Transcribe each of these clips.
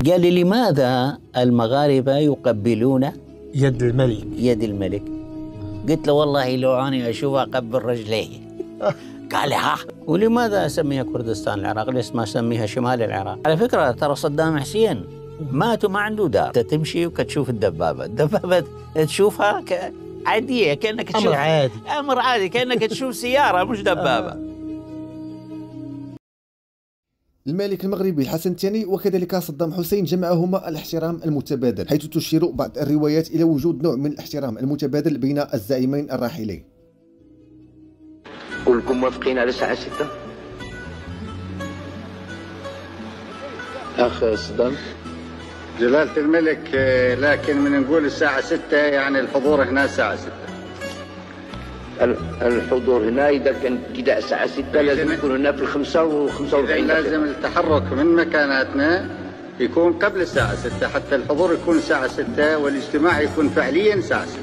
قال لي: لماذا المغاربة يقبلون يد الملك؟ يد الملك. قلت له: والله لو أنا أشوفها أقبل رجليه. قال لي: ها، ولماذا أسميها كردستان العراق؟ ليش ما أسميها شمال العراق؟ على فكرة ترى صدام حسين مات وما عنده دار، تمشي وكتشوف الدبابة تشوفها عادية، كأنك تشوف أمر عادي، كأنك تشوف سيارة مش دبابة. الملك المغربي الحسن الثاني وكذلك صدام حسين جمعهما الاحترام المتبادل، حيث تشير بعض الروايات إلى وجود نوع من الاحترام المتبادل بين الزعيمين الراحلين. كلكم موافقين على الساعة 6؟ أخ صدام. جلالة الملك، لكن من نقول الساعة 6 يعني الحضور هنا الساعة 6. الحضور هنا إذا كان ابتداء الساعة 6 لازم يكون هنا في 45. لازم التحرك من مكاناتنا يكون قبل الساعة 6 حتى الحضور يكون الساعة 6 والاجتماع يكون فعليا الساعة 6.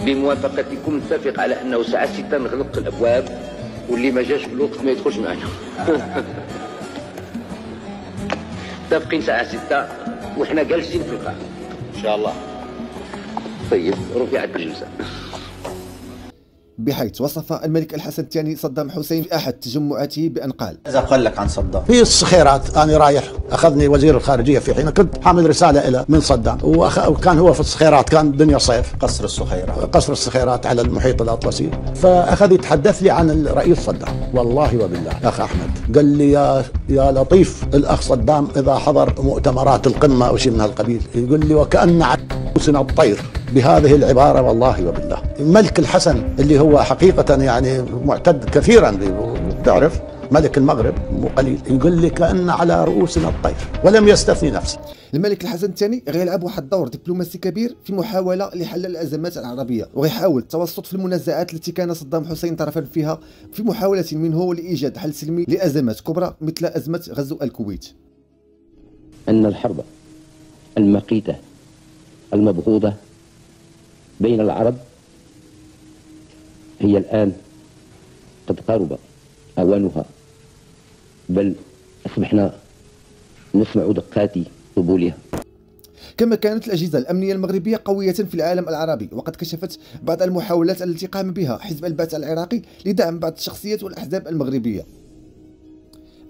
بموافقتكم نتفق على أنه الساعة 6 نغلق الأبواب واللي ما جاش في الوقت ما يدخلش معنا. متفقين الساعة 6 وإحنا جالسين في القاعة إن شاء الله. طيب، رفعت الجلسة. بحيث وصف الملك الحسن الثاني صدام حسين في أحد تجمعاته بأن قال: إذا قال لك عن صدام في الصخيرات، أنا رايح أخذني وزير الخارجية في حين كنت حامل رسالة إلى من صدام، وكان هو في الصخيرات، كان الدنيا صيف، قصر الصخيرات على المحيط الأطلسي، فأخذ يتحدث لي عن الرئيس صدام. والله وبالله أخ أحمد قال لي: يا لطيف، الأخ صدام إذا حضر مؤتمرات القمة أو شيء من هالقبيل يقول لي وكأن عروسنا الطير، بهذه العبارة والله وبالله. الملك الحسن اللي هو حقيقة يعني معتد كثيرا، تعرف ملك المغرب مو قليل، يقول لي كأن على رؤوسنا الطير، ولم يستثني نفسه. الملك الحسن الثاني غيلعب واحد الدور دبلوماسي كبير في محاولة لحل الأزمات العربية، ويحاول التوسط في المنازعات التي كان صدام حسين طرفا فيها في محاولة منه لإيجاد حل سلمي لأزمات كبرى مثل أزمة غزو الكويت. أن الحرب المقيتة المبغوضة بين العرب هي الآن قد قارب أوانها، بل أصبحنا نسمع دقات طبولها. كما كانت الأجهزة الأمنية المغربية قوية في العالم العربي، وقد كشفت بعض المحاولات التي قام بها حزب البعث العراقي لدعم بعض الشخصيات والأحزاب المغربية.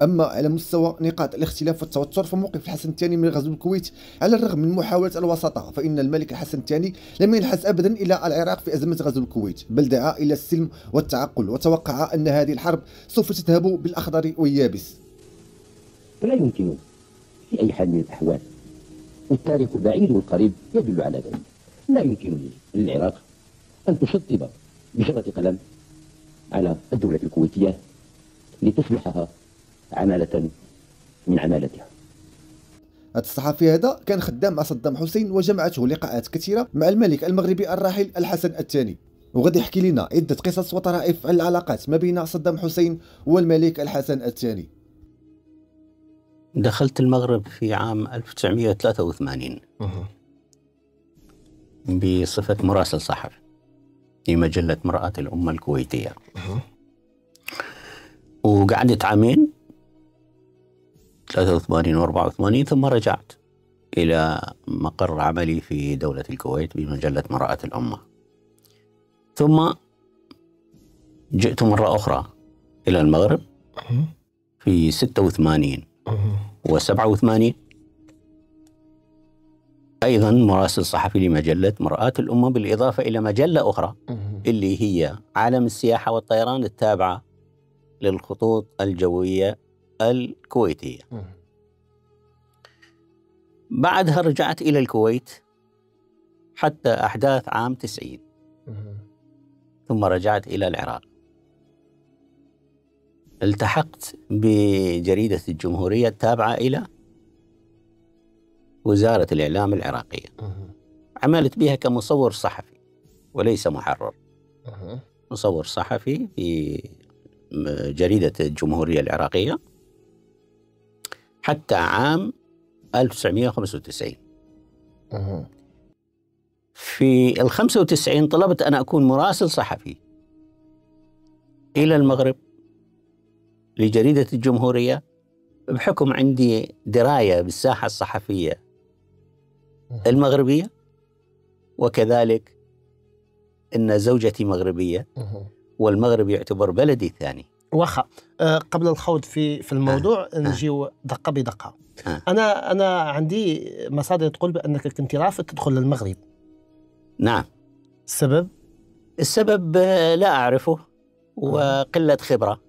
أما على مستوى نقاط الاختلاف والتوتر، فموقف الحسن الثاني من غزو الكويت على الرغم من محاولة الوساطة، فإن الملك الحسن الثاني لم ينحاز أبدا إلى العراق في أزمة غزو الكويت، بل دعا إلى السلم والتعقل، وتوقع أن هذه الحرب سوف تذهب بالأخضر واليابس. ولا يمكن في أي حال من الأحوال، والتاريخ البعيد والقريب يدل على ذلك، لا يمكن للعراق أن تشطب بشرة قلم على الدولة الكويتية لتصبحها عمالة من عمالتها. هذا الصحفي هذا كان خدام مع صدام حسين، وجمعته لقاءات كثيرة مع الملك المغربي الراحل الحسن الثاني، وغادي يحكي لنا عدة قصص وطرائف عن العلاقات ما بين صدام حسين والملك الحسن الثاني. دخلت المغرب في عام 1983 بصفة مراسل صحفي في مجلة مرآة الأمة الكويتية، وقعدت عامين 83 و84، ثم رجعت إلى مقر عملي في دولة الكويت بمجلة مرآة الأمة، ثم جئت مرة أخرى إلى المغرب في 86 و87 أيضا مراسل صحفي لمجلة مرآة الأمة، بالإضافة إلى مجلة أخرى اللي هي عالم السياحة والطيران التابعة للخطوط الجوية الكويتية. بعدها رجعت إلى الكويت حتى أحداث عام 90، ثم رجعت إلى العراق. التحقت بجريدة الجمهورية التابعة إلى وزارة الإعلام العراقية، عملت بها كمصور صحفي وليس محرر، مصور صحفي في جريدة الجمهورية العراقية حتى عام 1995. في 95 طلبت أن أكون مراسل صحفي إلى المغرب لجريدة الجمهورية بحكم عندي دراية بالساحة الصحفية المغربية، وكذلك أن زوجتي مغربية والمغرب يعتبر بلدي الثاني. واخا قبل الخوض في الموضوع نجيو دقة بدقة. أنا عندي مصادر تقول بأنك كنت رافض تدخل للمغرب. نعم. السبب؟ السبب لا أعرفه، وقلة خبرة.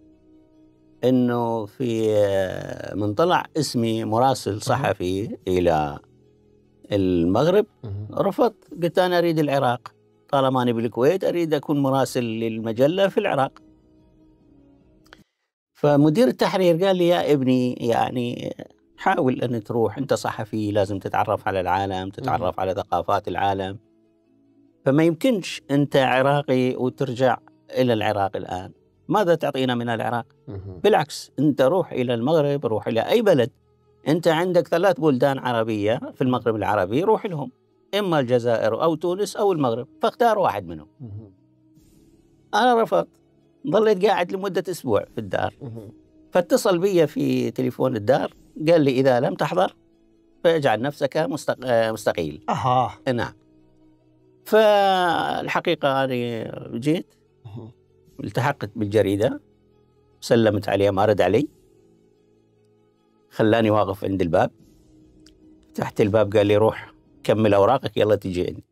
إنه في من طلع اسمي مراسل صحفي إلى المغرب رفضت، قلت أنا أريد العراق، طالما أنا بالكويت أريد أكون مراسل للمجلة في العراق. فمدير التحرير قال لي يا ابني يعني حاول أن تروح، أنت صحفي لازم تتعرف على العالم، تتعرف على ثقافات العالم، فما يمكنش أنت عراقي وترجع إلى العراق الآن. ماذا تعطينا من العراق؟ بالعكس، أنت روح إلى المغرب، روح إلى أي بلد. أنت عندك 3 بلدان عربية في المغرب العربي، روح لهم، إما الجزائر أو تونس أو المغرب، فاختار واحد منهم. أنا رفضت، ظليت قاعد لمدة أسبوع في الدار. فاتصل بي في تليفون الدار قال لي إذا لم تحضر فاجعل نفسك مستقيل. نعم. فالحقيقة أنا جيت، التحقت بالجريدة، سلمت عليه، ما رد علي، خلاني واقف عند الباب. فتحت الباب قال لي روح كمل أوراقك يلا تجي عندي.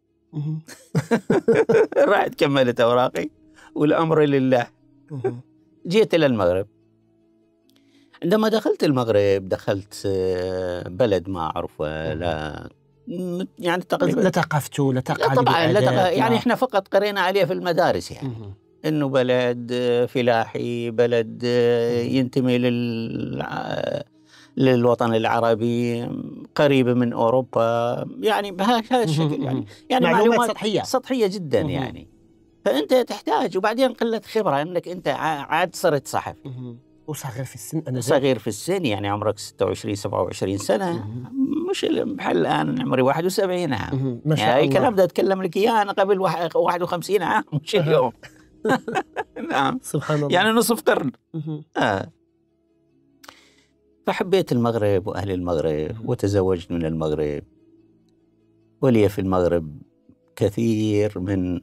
رحت كملت أوراقي والأمر لله. جيت إلى المغرب. عندما دخلت المغرب دخلت بلد ما أعرفه، لا يعني تقريبا لا ثقافته لا تقاليد طبعا لا يعني لا. إحنا فقط قرينا عليه في المدارس، يعني إنه بلد فلاحي، بلد ينتمي للوطن العربي، قريب من أوروبا، يعني بهذا الشكل. يعني معلومات سطحية جدا يعني. فأنت تحتاج، وبعدين قلة خبرة أنك أنت عاد صرت صحفي وصغير في السن. أنا صغير في السن، يعني عمرك 26 27 سنة، مش بحال الآن عمري 71 عام. ما شاء يعني الله. الكلام ده أتكلم لك إياه أنا قبل 51 عام، مش اليوم. نعم سبحان الله، يعني نصف قرن. فحبيت المغرب وأهل المغرب وتزوجت من المغرب، ولي في المغرب كثير من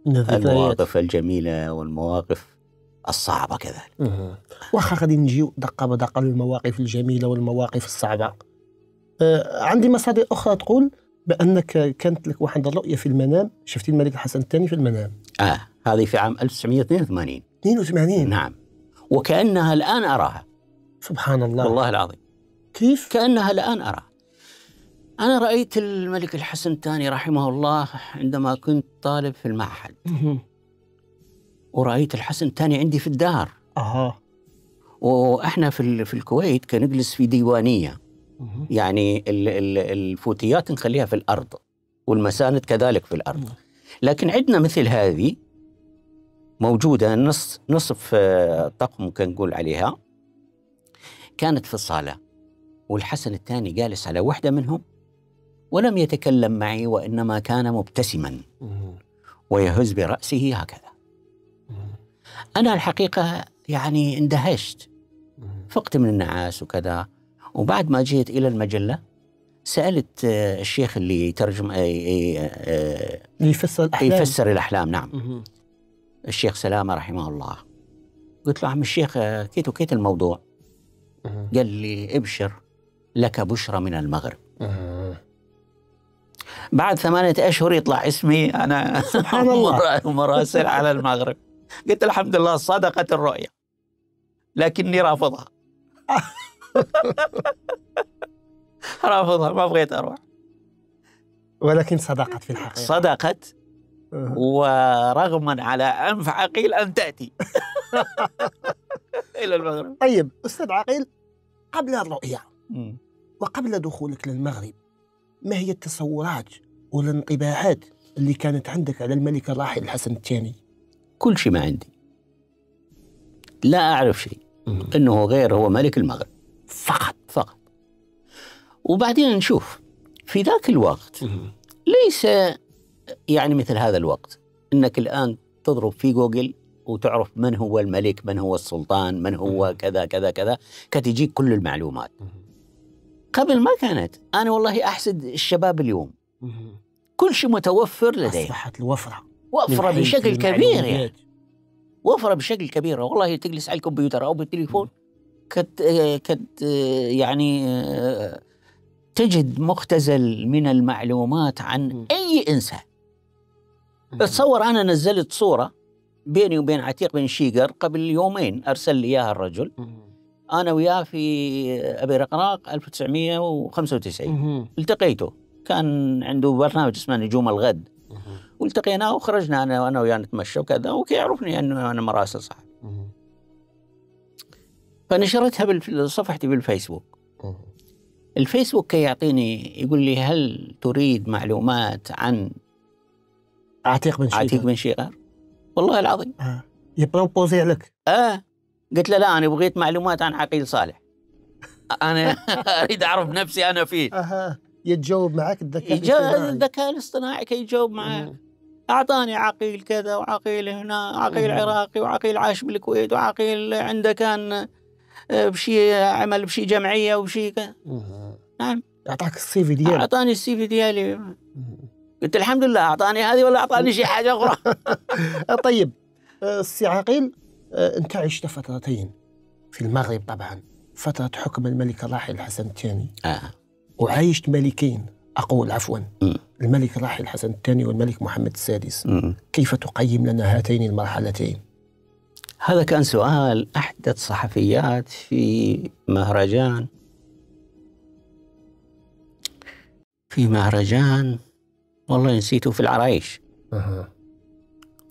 المواقف الجميلة والمواقف الصعبة كذلك. واخا غادي نجيو دقة بدقة للمواقف الجميلة والمواقف الصعبة. عندي مصادر أخرى تقول بأنك كانت لك واحد الرؤية في المنام، شفتي الملك الحسن الثاني في المنام. هذه في عام 1982. 82؟ نعم، وكأنها الآن أراها. سبحان الله، والله العظيم. كيف؟ كأنها الآن أراها. أنا رأيت الملك الحسن الثاني رحمه الله عندما كنت طالب في المعهد، ورأيت الحسن الثاني عندي في الدار. وإحنا في الكويت كنجلس في ديوانية، يعني الفوتيات نخليها في الأرض والمساند كذلك في الأرض، لكن عندنا مثل هذه موجودة نصف طقم كان نقول عليها، كانت في الصالة، والحسن الثاني جالس على واحدة منهم ولم يتكلم معي، وإنما كان مبتسما ويهز برأسه هكذا. أنا الحقيقة يعني اندهشت، فقت من النعاس وكذا. وبعد ما جيت إلى المجلة سألت الشيخ اللي يترجم يفسر الأحلام. نعم، الشيخ سلامة رحمه الله. قلت له عم الشيخ كيت الموضوع؟ قال لي ابشر، لك بشرى من المغرب. بعد 8 أشهر يطلع اسمي أنا سبحان الله مراسل على المغرب. قلت الحمد لله صدقت الرؤيا، لكني رافضها. رافضها، ما بغيت أروح. ولكن صدقت في الحقيقة. صدقت، ورغما على أنف عقيل أن تأتي إلى المغرب. طيب أستاذ عقيل، قبل الرؤية وقبل دخولك للمغرب، ما هي التصورات والانطباعات اللي كانت عندك على الملك الراحل الحسن الثاني؟ كل شيء ما عندي، لا أعرف شيء، إنه غير هو ملك المغرب فقط. وبعدين نشوف في ذاك الوقت ليس يعني مثل هذا الوقت، إنك الآن تضرب في جوجل وتعرف من هو الملك، من هو السلطان، من هو كذا كذا كذا، كانت تجيك كل المعلومات. قبل ما كانت. أنا والله أحسد الشباب اليوم، كل شيء متوفر لديه، أصبحت الوفرة وفرة بشكل كبير يعني. وفرة بشكل كبير والله. تجلس على الكمبيوتر أو بالتليفون كت يعني تجد مختزل من المعلومات عن أي إنسان. تصور أنا نزلت صورة بيني وبين عتيق بن شيقر قبل يومين، أرسل لي إياها الرجل، أنا وياه في أبي رقراق 1995. التقيته، كان عنده برنامج اسمه نجوم الغد، والتقينا وخرجنا أنا وياه نتمشى وكذا، ويعرفني أنه أنا مراسل صحفي. فنشرتها بصفحتي بالفيسبوك. الفيسبوك يعطيني يقول لي هل تريد معلومات عن عتيق بن شيقر؟ والله العظيم يبروبوزي لك. قلت له لا، أنا بغيت معلومات عن عقيل صالح، أنا أريد أعرف نفسي أنا فيه. يتجاوب معك الذكاء الاصطناعي كي يجاوب معك. أعطاني عقيل كذا، وعقيل هنا، عقيل عراقي، وعقيل عاش بالكويت، وعقيل عنده كان بشي عمل بشي جمعية وبشي كذا. نعم. أعطاك السي في ديالي. أعطاني السي في ديالي. قلت الحمد لله، أعطاني هذه ولا أعطاني شيء حاجة أخرى. طيب السي عقيل، أنت عشت فترتين في المغرب طبعا، فترة حكم الملك الراحل الحسن الثاني، وعايشت ملكين، أقول عفوا، الملك الراحل الحسن الثاني والملك محمد السادس. كيف تقيم لنا هاتين المرحلتين؟ هذا كان سؤال أحدث صحفيات في مهرجان والله نسيته، في العرايش.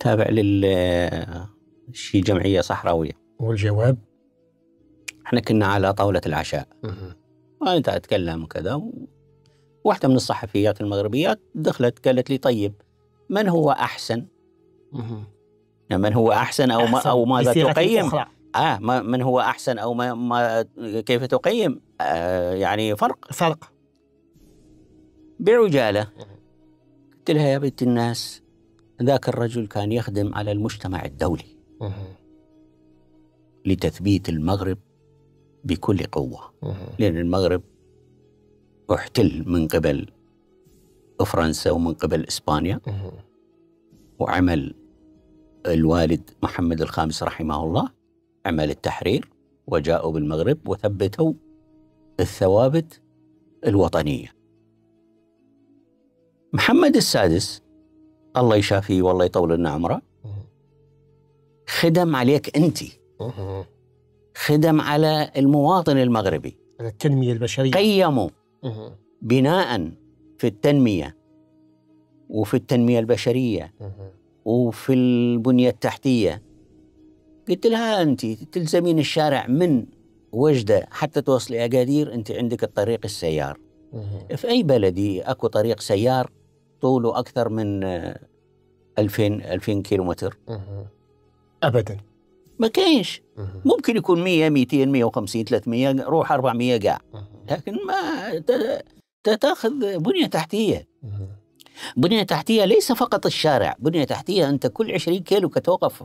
تابع شي جمعية صحراوية. والجواب؟ احنا كنا على طاولة العشاء، وأنت أتكلم وكذا، واحدة من الصحفيات المغربيات دخلت قالت لي طيب من هو أحسن؟ من هو أحسن أو ماذا تقيم؟ من هو أحسن أو ما كيف تقيم؟ يعني فرق بعجالة. قلت لها يا بنت الناس، ذاك الرجل كان يخدم على المجتمع الدولي لتثبيت المغرب بكل قوة، لأن المغرب احتل من قبل فرنسا ومن قبل إسبانيا، وعمل الوالد محمد الخامس رحمه الله عمل التحرير، وجاءوا بالمغرب وثبتوا الثوابت الوطنية. محمد السادس الله يشافيه والله يطول لنا عمره، خدم عليك أنت، خدم على المواطن المغربي، على التنمية البشرية، قيموا بناء في التنمية وفي التنمية البشرية وفي البنية التحتية. قلت لها أنت تلزمين الشارع من وجدة حتى توصلي أكادير، أنت عندك الطريق السيار. في أي بلدي أكو طريق سيار طوله أكثر من 2000 كيلومتر؟ أبدا ما كاينش. ممكن يكون 100 200 150 300 روح 400 قاع، لكن ما تاخذ بنية تحتية. بنية تحتية ليس فقط الشارع، بنية تحتية أنت كل 20 كيلو كتوقف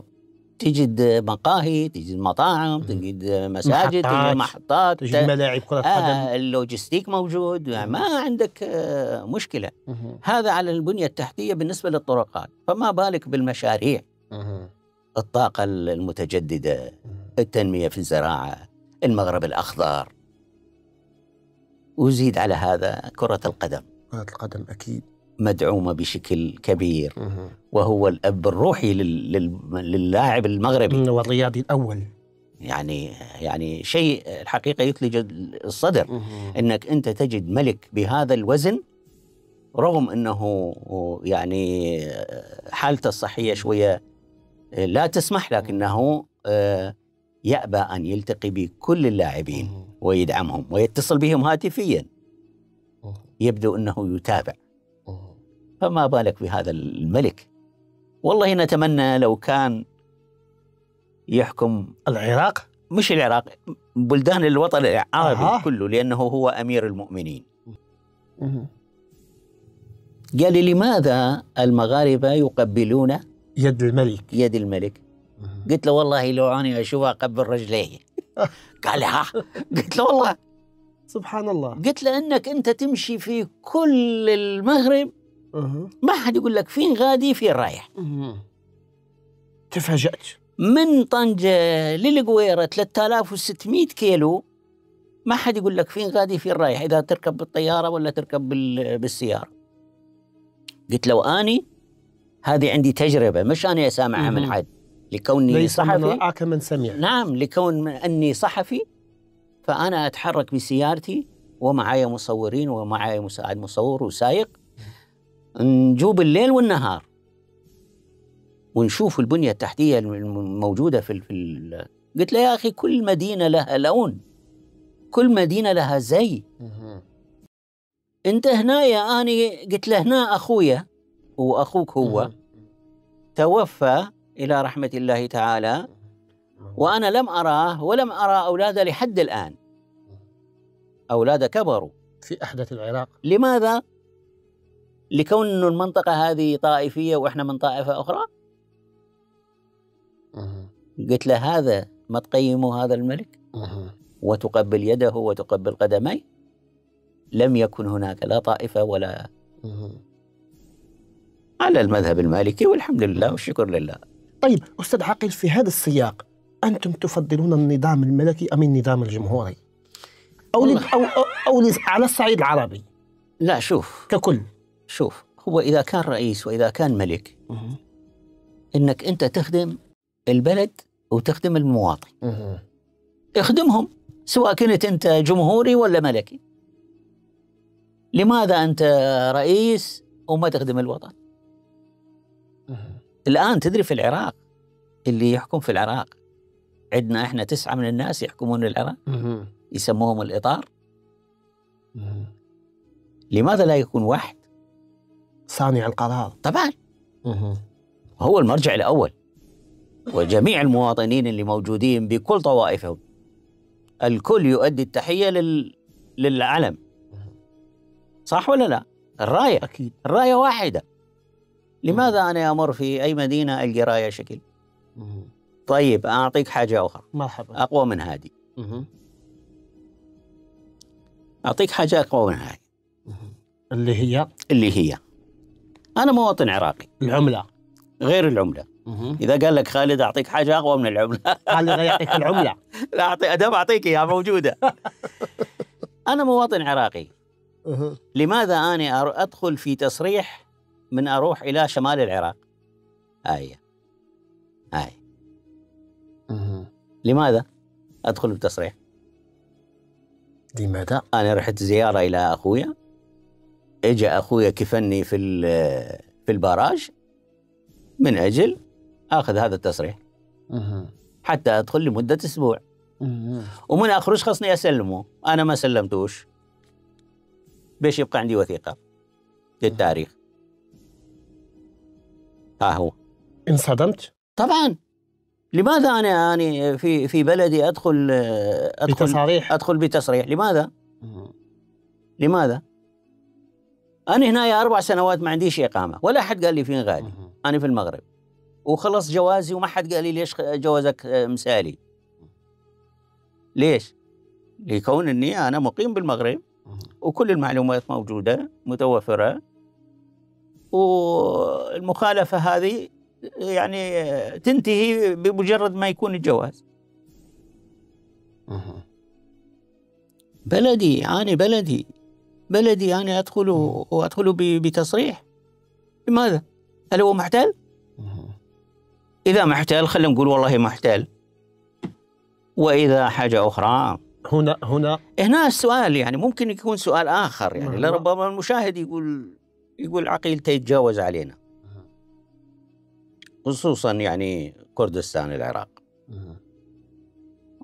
تجد مقاهي، تجد مطاعم، تجد مساجد، تجد محطات، تجد ملاعب كرة قدم، اللوجستيك موجود، ما عندك مشكلة. هذا على البنية التحتية بالنسبة للطرقات، فما بالك بالمشاريع، الطاقة المتجددة، التنمية في الزراعة، المغرب الأخضر، وزيد على هذا كرة القدم. كرة القدم أكيد مدعومة بشكل كبير، وهو الأب الروحي للاعب المغربي والرياضي الأول. يعني شيء الحقيقة يثلج الصدر، أنك أنت تجد ملك بهذا الوزن، رغم أنه يعني حالته الصحية شوية لا تسمح، لكنه يأبى أن يلتقي بكل اللاعبين ويدعمهم ويتصل بهم هاتفيا، يبدو أنه يتابع. فما بالك بهذا الملك. والله نتمنى لو كان يحكم العراق، مش العراق، بلدان الوطن العربي كله، لأنه هو أمير المؤمنين. قال لي لماذا المغاربة يقبلون يد الملك؟ يد الملك. قلت له والله لو أنا أشوفها أقبل رجليه. قال لي ها. قلت له والله. سبحان الله. قلت له إنك أنت تمشي في كل المغرب ما حد يقول لك فين غادي فين رايح. تفاجأت. من طنجة للقويرة 3600 كيلو ما حد يقول لك فين غادي فين رايح، إذا تركب بالطيارة ولا تركب بالسيارة. قلت لو أني هذه عندي تجربة، مش أنا أسامعها من حد، لكوني ليس صحفي. من رآك من سمع. نعم، لكون أني صحفي فأنا أتحرك بسيارتي ومعايا مصورين ومعايا مساعد مصور وسايق، نجوب الليل والنهار ونشوف البنية التحتية الموجودة في قلت له يا أخي كل مدينة لها لون، كل مدينة لها زي. أنت هنا يا أني، قلت له هنا أخويا وأخوك هو توفى إلى رحمة الله تعالى، وأنا لم أراه ولم أرى أولاده لحد الآن. أولاده كبروا في أحدث العراق. لماذا؟ لكون المنطقة هذه طائفية وإحنا من طائفة أخرى. قلت له هذا ما تقيموا هذا الملك وتقبل يده وتقبل قدميه؟ لم يكن هناك لا طائفة ولا على المذهب المالكي، والحمد لله والشكر لله. طيب أستاذ عقيل، في هذا السياق أنتم تفضلون النظام الملكي أم النظام الجمهوري؟ أو على الصعيد العربي؟ لا شوف ككل. شوف، هو إذا كان رئيس وإذا كان ملك إنك أنت تخدم البلد وتخدم المواطن. اخدمهم سواء كنت أنت جمهوري ولا ملكي. لماذا أنت رئيس وما تخدم الوطن؟ الآن تدري في العراق اللي يحكم في العراق عندنا إحنا 9 من الناس يحكمون العراق يسموهم الإطار. لماذا لا يكون واحد صانع القرار؟ طبعا هو المرجع الأول، وجميع المواطنين اللي موجودين بكل طوائفهم الكل يؤدي التحية للعلم، صح ولا لا؟ الراية أكيد الراية واحدة. لماذا أنا أمر في أي مدينة ألقى راية شكل؟ طيب أعطيك حاجة أخرى مرحبا أقوى من هذه. أعطيك حاجة أقوى من هذه اللي هي أنا مواطن عراقي. العملة غير العملة. إذا قال لك خالد أعطيك حاجة أقوى من العملة قال لي يعطيك العملة. لا أدام أعطيك إياها موجودة. أنا مواطن عراقي. لماذا أنا أدخل في تصريح من أروح إلى شمال العراق؟ هاي لماذا أدخل بتصريح؟ لماذا؟ أنا رحت زيارة إلى أخويا، إجا أخويا كفني في الباراج من أجل أخذ هذا التصريح حتى أدخل لمدة أسبوع، ومن أخرج خصني أسلمه. أنا ما سلمتوش، بيش يبقى عندي وثيقة للتاريخ. ها هو. انصدمت؟ طبعا. لماذا أنا في بلدي أدخل بتصريح؟ لماذا؟ أنا هنا 4 سنوات ما عنديش إقامة ولا أحد قال لي فين غادي. أنا في المغرب وخلص جوازي وما حد قال لي ليش جوازك مثالي. ليش؟ لكون أني أنا مقيم بالمغرب وكل المعلومات موجودة متوفرة، والمخالفة هذه يعني تنتهي بمجرد ما يكون الجواز. بلدي أنا أدخل بتصريح. لماذا؟ هل هو محتال؟ إذا محتال خلينا نقول والله محتال. وإذا حاجة أخرى هنا السؤال يعني ممكن يكون سؤال آخر، يعني لربما المشاهد يقول عقيل تيتجاوز علينا، خصوصا يعني كردستان العراق.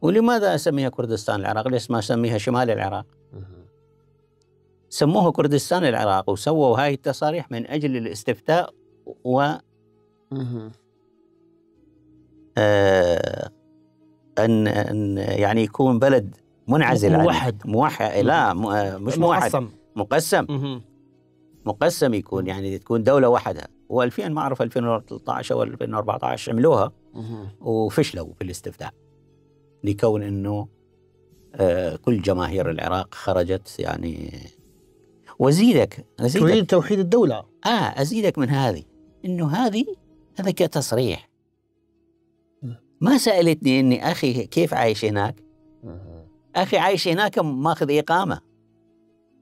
ولماذا أسميها كردستان العراق؟ ليش ما أسميها شمال العراق؟ سموها كردستان العراق وسووا هاي التصاريح من أجل الاستفتاء و أن يعني يكون بلد منعزل موحد لا مش موحد، مقسم يكون يعني تكون دولة وحدها. و2000 ما أعرف 2013 أو 2014 عملوها وفشلوا في الاستفتاء لكون أنه كل جماهير العراق خرجت يعني. وأزيدك تريد توحيد الدولة. أزيدك من هذه، أنه هذا كتصريح. ما سألتني أني أخي كيف عايش هناك. أخي عايش هناك ماخذ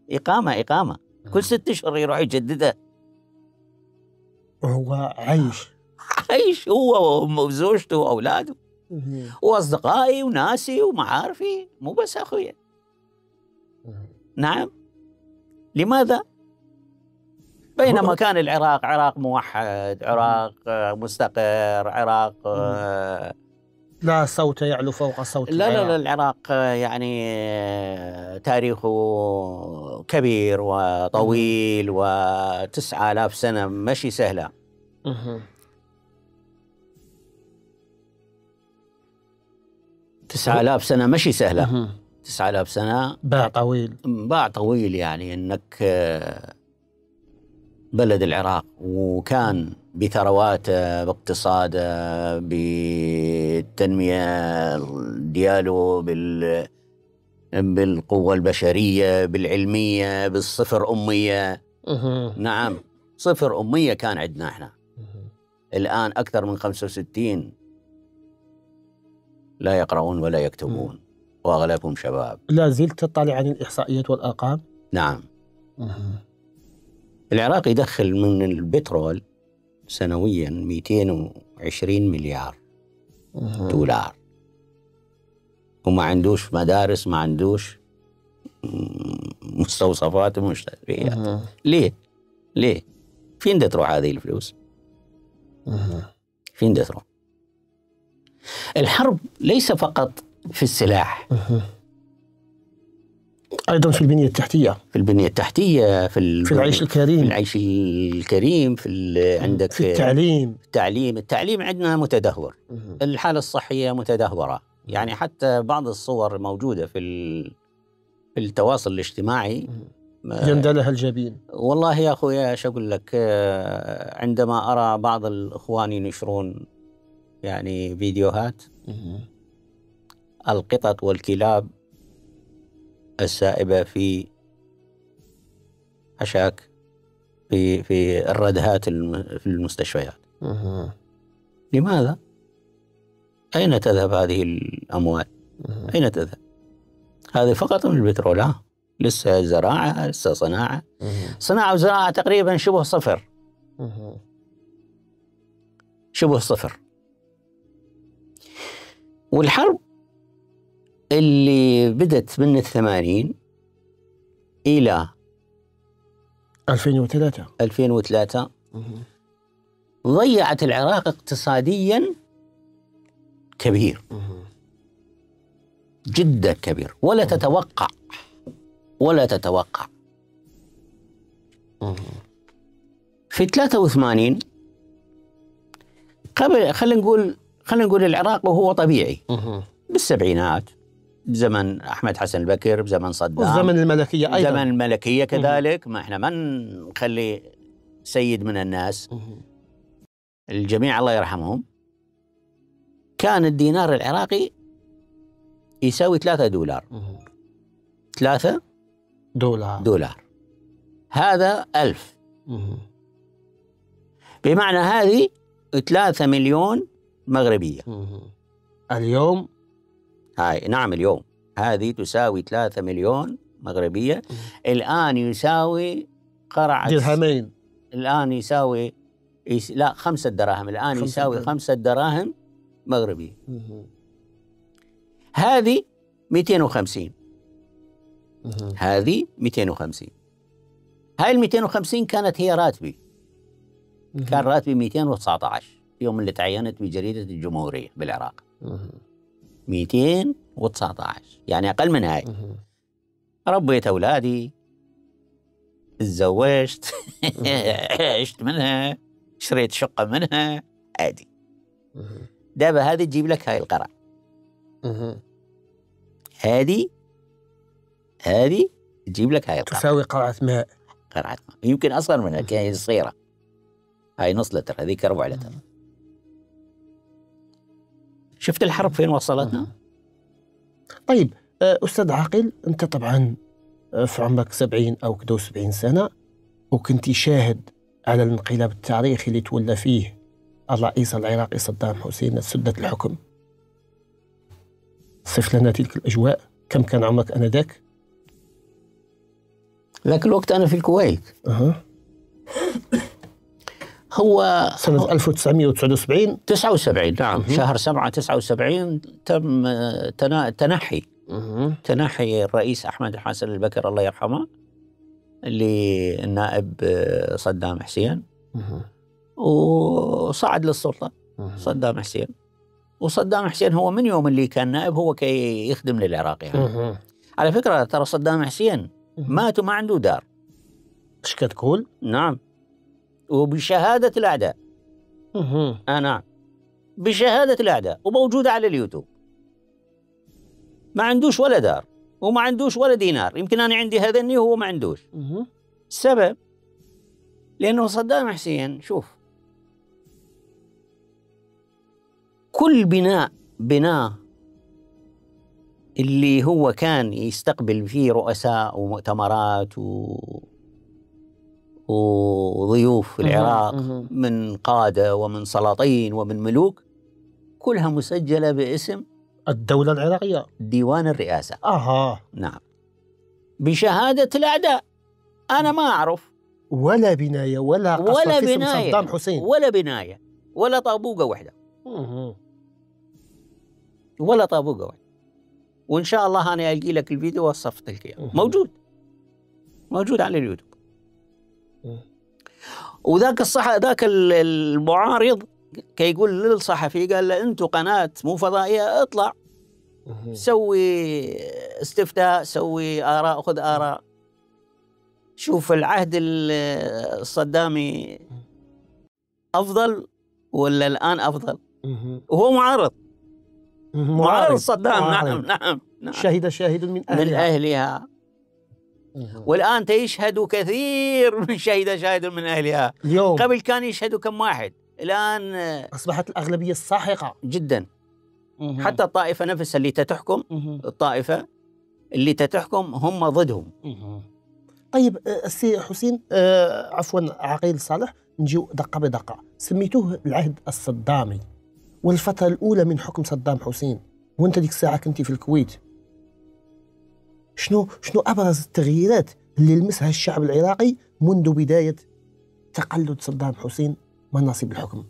إقامة كل 6 أشهر يروح يجددها. وهو عايش هو وزوجته وأولاده وأصدقائي وناسي ومعارفي، مو بس أخويا. نعم. لماذا؟ بينما كان العراق عراق موحد، عراق مستقر، عراق لا صوت يعلو فوق صوت لا العراق يعني تاريخه كبير وطويل، و9000 سنة ماشي سهلة. 9000 سنة ماشي سهلة. 9000 سنة باع طويل يعني. انك بلد العراق وكان بثرواته، باقتصاده، بالتنمية دياله، بالقوة البشرية، بالعلمية، بالصفر أمية. نعم، صفر أمية كان عندنا احنا. الآن أكثر من 65 لا يقرؤون ولا يكتبون، وأغلبهم شباب. لا زلت تطلع عن الإحصائيات والأرقام؟ نعم. العراق يدخل من البترول سنويا 220 مليار دولار، وما عندوش مدارس، ما عندوش مستوصفات ومشتريات. ليه؟ فين دا تروح هذه الفلوس؟ فين دا تروح؟ الحرب ليس فقط في السلاح، أيضا في البنية التحتية، في العيش الكريم، عندك في التعليم عندنا متدهور. الحالة الصحية متدهورة يعني. حتى بعض الصور موجودة في التواصل الاجتماعي جندلها الجبين. والله يا أخويا ايش أقول لك، عندما أرى بعض الإخوان ينشرون يعني فيديوهات القطط والكلاب السائبة في حشاك في الردهات في المستشفيات. لماذا؟ أين تذهب هذه الأموال؟ أين تذهب؟ هذه فقط من البترول. لسه زراعة، لسه صناعة وزراعة تقريبا شبه صفر. والحرب اللي بدت من 80 إلى 2003 ضيعت العراق اقتصاديا كبير جدا كبير، ولا تتوقع. في 83 خلينا نقول العراق وهو طبيعي بالسبعينات، بزمن أحمد حسن البكر، بزمن صدام، وزمن الملكية أيضا، زمن الملكية كذلك. ما إحنا ما نخلي سيد من الناس، الجميع الله يرحمهم. كان الدينار العراقي يساوي $3. $3 هذا 1000. بمعنى هذه 3 مليون مغربية. اليوم نعم، اليوم هذه تساوي 3 مليون مغربية. الآن يساوي قرعة درهمين. الآن يساوي لا 5 دراهم. الآن يساوي 5 دراهم مغربية. هذه 250. هذه 250. هاي ال 250 كانت هي راتبي. كان راتبي 219 يوم اللي تعينت بجريدة الجمهورية بالعراق. 219 يعني أقل من هاي. ربيت أولادي، تزوجت، عشت منها، شريت شقة منها، عادي. دابا هذه تجيب لك هاي القرع. هذه تجيب لك هاي القرعة، تساوي قرعة ماء. يمكن أصغر منها، كان صغيرة. هاي نص لتر، هذيك 4 لتر. شفت الحرب فين وصلتنا؟ طيب أستاذ عاقل، أنت طبعا في عمرك 70 أو 71 سنة، وكنت شاهد على الانقلاب التاريخي اللي تولى فيه الرئيس العراقي صدام حسين سدة الحكم. صف لنا تلك الأجواء. كم كان عمرك آنذاك؟ ذاك الوقت أنا في الكويت. هو سنة 1979. 79 نعم. شهر 7 79 تم تنحي الرئيس أحمد حسن البكر الله يرحمه للنائب صدام حسين، وصعد للسلطة صدام حسين. وصدام حسين هو من يوم اللي كان نائب هو كي يخدم للعراق يعني. على فكرة ترى صدام حسين مات وما عنده دار. ايش كتقول؟ نعم، وبشهادة الأعداء. نعم، بشهادة الأعداء، وموجودة على اليوتيوب. ما عندوش ولا دار وما عندوش ولا دينار. يمكن أنا عندي هذني وهو ما عندوش. السبب لأنه صدام حسين، شوف، كل بناء اللي هو كان يستقبل فيه رؤساء ومؤتمرات وضيوف في العراق من قادة ومن سلاطين ومن ملوك، كلها مسجلة باسم الدولة العراقية، ديوان الرئاسة. نعم، بشهادة الأعداء. أنا ما أعرف ولا بناية ولا قصر في اسم صدام حسين، ولا بناية ولا طابوقة واحدة، ولا طابوقة واحدة. وإن شاء الله أنا ألقي لك الفيديو وصفت لك إياه، موجود على اليوتيوب. وذاك ذاك المعارض كي يقول للصحفي، قال له أنتوا قناة مو فضائية، اطلع سوي استفتاء، سوي آراء، خذ آراء، شوف العهد الصدامي أفضل ولا الآن أفضل. وهو معارض صدام. نعم. شاهد من أهلها. والآن تيشهدوا كثير من شاهد من أهلها. اليوم قبل كان يشهدوا كم واحد، الآن أصبحت الأغلبية الساحقة جدا. حتى الطائفة نفسها اللي تتحكم، الطائفة اللي تتحكم هم ضدهم. طيب السي حسين، عفوا عقيل صالح، نجيو دقة بدقة. سميتوه العهد الصدامي والفترة الأولى من حكم صدام حسين، وانت ديك الساعة كنتي في الكويت. شنو أبرز التغييرات اللي لمسها الشعب العراقي منذ بداية تقلد صدام حسين مناصب الحكم؟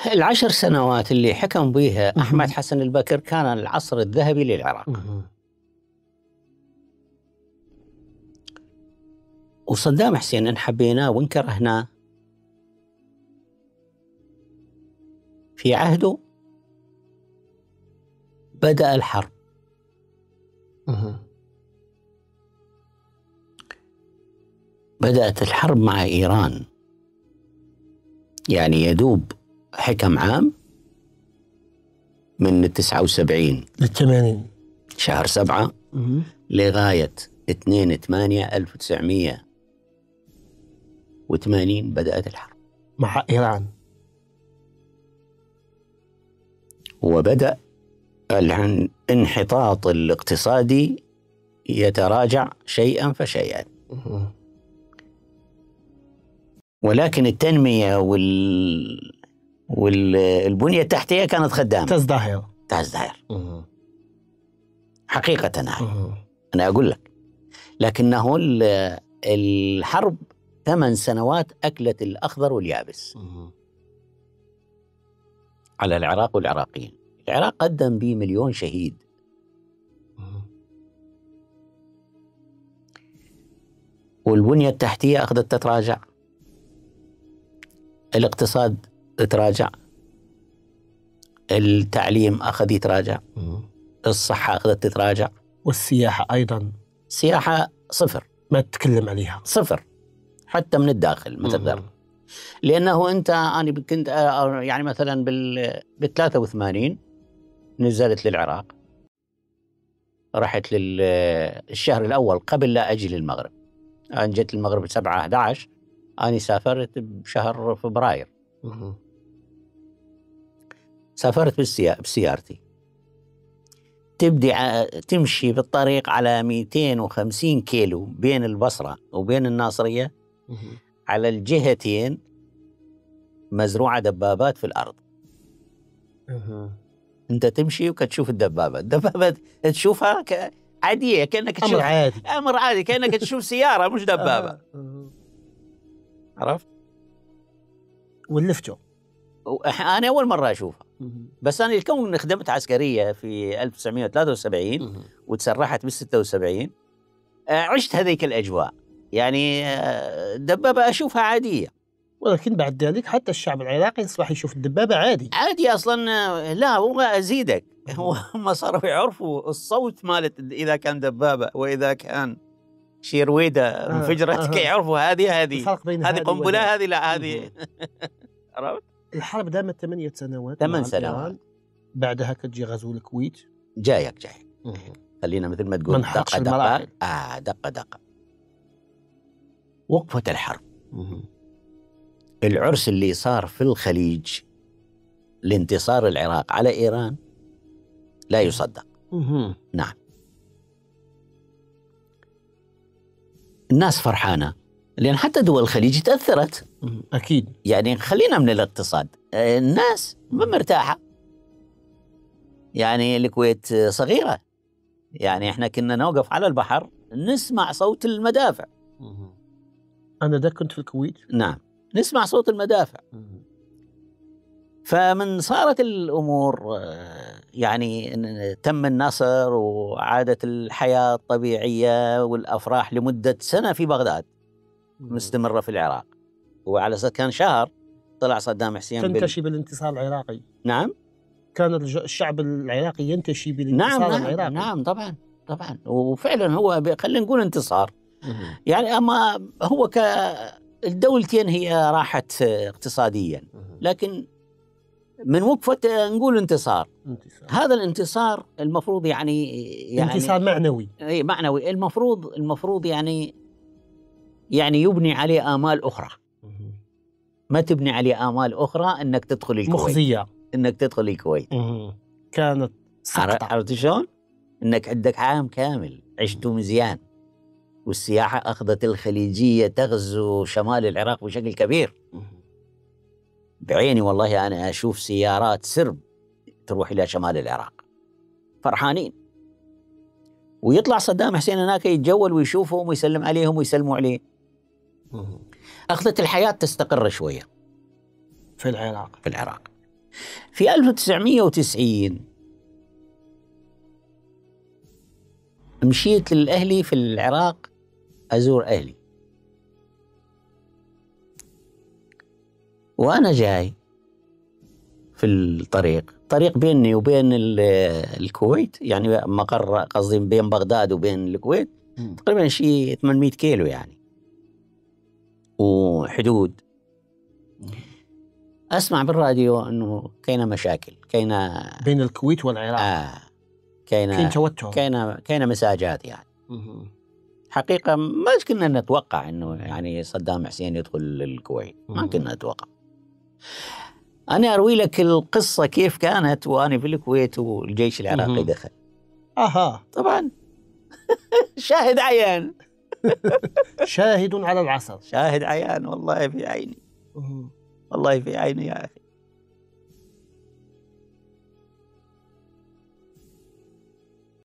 10 سنوات اللي حكم بها أحمد حسن البكر كان العصر الذهبي للعراق. وصدام حسين إن حبيناه وإن كرهناه في عهده بدأ الحرب. بدأت الحرب مع إيران، يعني يدوب حكم عام من 79 لل80 شهر 7 لغاية 2/8/1980 بدأت الحرب مع إيران. وبدأ الانحطاط الاقتصادي يتراجع شيئا فشيئا، ولكن التنمية والبنية التحتية كانت خدامة، تزدهر حقيقة. أنا أقول لك، لكنه الحرب 8 سنوات أكلت الأخضر واليابس على العراق والعراقيين. العراق قدم به 1,000,000 شهيد، والبنية التحتية أخذت تتراجع، الاقتصاد تراجع، التعليم أخذ يتراجع، الصحة أخذت تتراجع، والسياحة أيضا. السياحة صفر، ما تتكلم عليها، صفر حتى من الداخل مثل. لأنه أنا كنت يعني مثلا بال83 نزلت للعراق، رحت للشهر الأول قبل لا أجي للمغرب. أنا جيت المغرب 7/11، أنا سافرت بشهر فبراير. سافرت بسيارتي. تبدي تمشي بالطريق على 250 كيلو بين البصرة وبين الناصرية، على الجهتين مزروعة دبابات في الأرض. أنت تمشي وكتشوف الدبابة تشوفها عادية، كأنك تشوف أمر عادي، كأنك تشوف سيارة مش دبابة. عرفت؟ ولفته. أنا أول مرة أشوفها، بس أنا الكون خدمت عسكرية في 1973 وتسرحت بال76، عشت هذيك الأجواء. يعني دبابة أشوفها عادية، ولكن بعد ذلك حتى الشعب العراقي أصبح يشوف الدبابة عادي أصلا. لا هو أزيدك، هم صاروا يعرفوا الصوت مالت إذا كان دبابة وإذا كان شيرويدة انفجرت، يعرفوا هذه قنبلة، هذه لا هذه. عرفت؟ الحرب دامت 8 سنوات. 8 سنوات. بعدها كتجي غزو الكويت. جايك. خلينا مثل ما تقول دقة. وقفت الحرب. العرس اللي صار في الخليج لانتصار العراق على إيران لا يصدق. نعم، الناس فرحانة لأن حتى دول الخليج تأثرت. أكيد. يعني خلينا من الاقتصاد، الناس ما مرتاحة. يعني الكويت صغيرة، يعني احنا كنا نوقف على البحر نسمع صوت المدافع. أنا ده كنت في الكويت. نعم، نسمع صوت المدافع. فمن صارت الأمور يعني تم النصر وعادت الحياة الطبيعية والأفراح لمدة سنة في بغداد مستمرة في العراق، وعلى أساس كان شهر طلع صدام حسين تنتشي بالانتصار العراقي. نعم، كان الشعب العراقي ينتشي بالانتصار العراقي. نعم طبعا، وفعلا هو خلينا نقول انتصار. يعني أما هو الدولتين هي راحت اقتصاديا، لكن من وقفة نقول انتصار. هذا الانتصار المفروض يعني انتصار معنوي. اي معنوي. المفروض يعني يبني عليه آمال أخرى. ما تبني عليه آمال أخرى انك تدخل الكويت، مخزية انك تدخل الكويت. كانت سقطة. عرفت شلون؟ انك عندك عام كامل عشتوا مزيان، والسياحة أخذت الخليجية تغزو شمال العراق بشكل كبير. بعيني والله أنا أشوف سيارات سرب تروح إلى شمال العراق فرحانين، ويطلع صدام حسين هناك يتجول ويشوفهم ويسلم عليهم ويسلموا عليه. أخذت الحياة تستقر شوية في العراق. في 1990 مشيت للأهلي في العراق أزور أهلي، وأنا جاي في الطريق بيني وبين الكويت، يعني مقر قصدي بين بغداد وبين الكويت تقريبا شيء 800 كيلو يعني، وحدود. أسمع بالراديو أنه كاينة مشاكل، كاينة بين الكويت والعراق. كاين توتر، كاينة مساجات يعني. حقيقة ما كنا نتوقع أنه يعني صدام حسين يدخل الكويت، ما كنا نتوقع. أنا أروي لك القصة كيف كانت وأنا في الكويت والجيش العراقي دخل. طبعا شاهد عيان. شاهد على العصر. شاهد عيان والله في عيني، والله في عيني يا أخي.